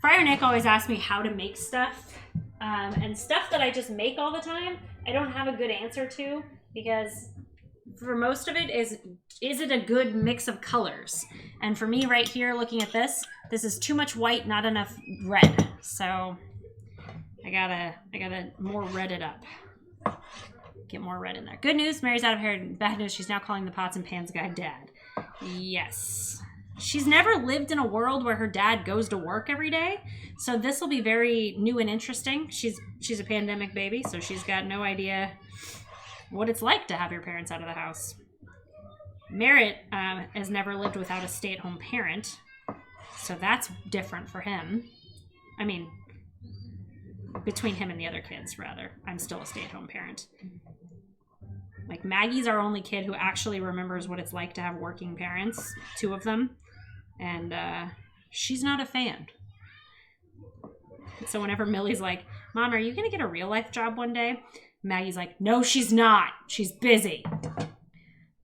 Friar Nick always asks me how to make stuff. And stuff that I just make all the time, I don't have a good answer to, because for most of it is it a good mix of colors? And for me right here, looking at this is too much white, not enough red. So I gotta more red it up. Get more red in there. Good news, Mary's out of hair. Bad news, she's now calling the pots and pans guy dad. Yes. She's never lived in a world where her dad goes to work every day. So this will be very new and interesting. She's a pandemic baby, so she's got no idea what it's like to have your parents out of the house. Merritt has never lived without a stay-at-home parent. So that's different for him. I mean, between him and the other kids, rather. I'm still a stay-at-home parent. Like, Maggie's our only kid who actually remembers what it's like to have working parents, 2 of them. And she's not a fan. So whenever Millie's like, Mom, are you going to get a real-life job one day? Maggie's like, no, she's not. She's busy.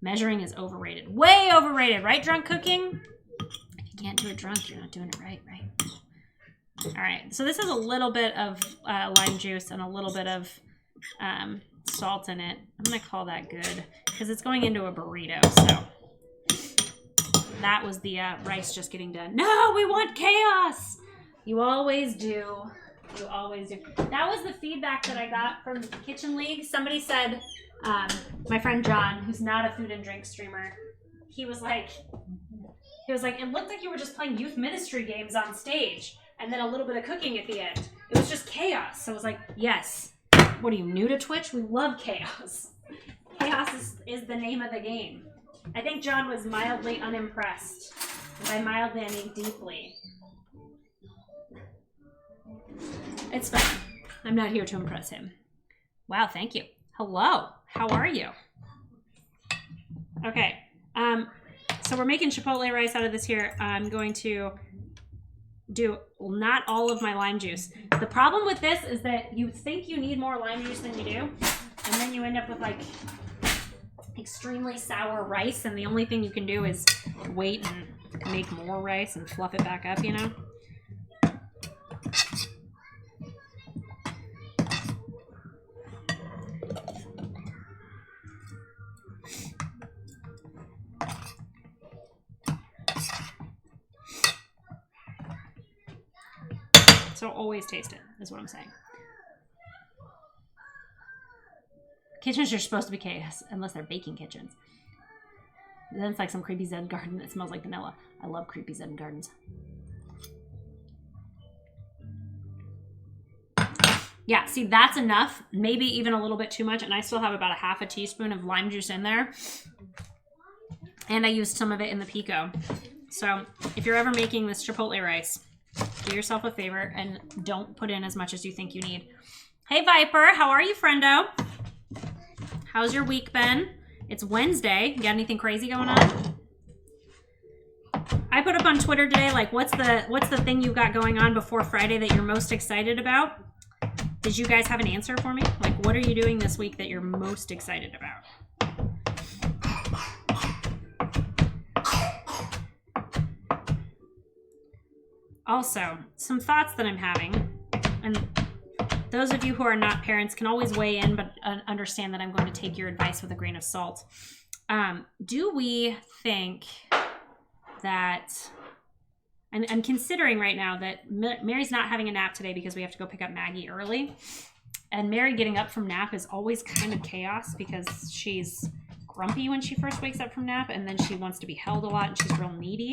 Measuring is overrated. Way overrated, right, drunk cooking? If you can't do it drunk, you're not doing it right? All right, so this is a little bit of lime juice and a little bit of salt in it. I'm going to call that good because it's going into a burrito, so... That was the rice just getting done. No, we want chaos. You always do. You always do. That was the feedback that I got from the Kitchen League. Somebody said, my friend John, who's not a food and drink streamer, he was like, it looked like you were just playing youth ministry games on stage and then a little bit of cooking at the end. It was just chaos. So I was like, yes. What are you, new to Twitch? We love chaos. Chaos is the name of the game. I think John was mildly unimpressed. By mildly, I mean deeply. It's fine. I'm not here to impress him. Wow, thank you. Hello. How are you? Okay. So we're making chipotle rice out of this here. I'm going to do not all of my lime juice. The problem with this is that you think you need more lime juice than you do, and then you end up with like extremely sour rice, and the only thing you can do is wait and make more rice and fluff it back up, you know? So always taste it, is what I'm saying. Kitchens are supposed to be chaos, unless they're baking kitchens. And then it's like some creepy Zen garden that smells like vanilla. I love creepy Zen gardens. Yeah, see, that's enough. Maybe even a little bit too much, and I still have about a half a teaspoon of lime juice in there. And I used some of it in the pico. So if you're ever making this chipotle rice, do yourself a favor and don't put in as much as you think you need. Hey, Viper, how are you, friendo? How's your week been? It's Wednesday. You got anything crazy going on? I put up on Twitter today, like, what's the thing you got going on before Friday that you're most excited about? Did you guys have an answer for me? Like, what are you doing this week that you're most excited about? Also, some thoughts that I'm having, and those of you who are not parents can always weigh in, but understand that I'm going to take your advice with a grain of salt. Do we think that, and I'm considering right now that Mary's not having a nap today because we have to go pick up Maggie early. And Mary getting up from nap is always kind of chaos because she's grumpy when she first wakes up from nap, and then she wants to be held a lot and she's real needy.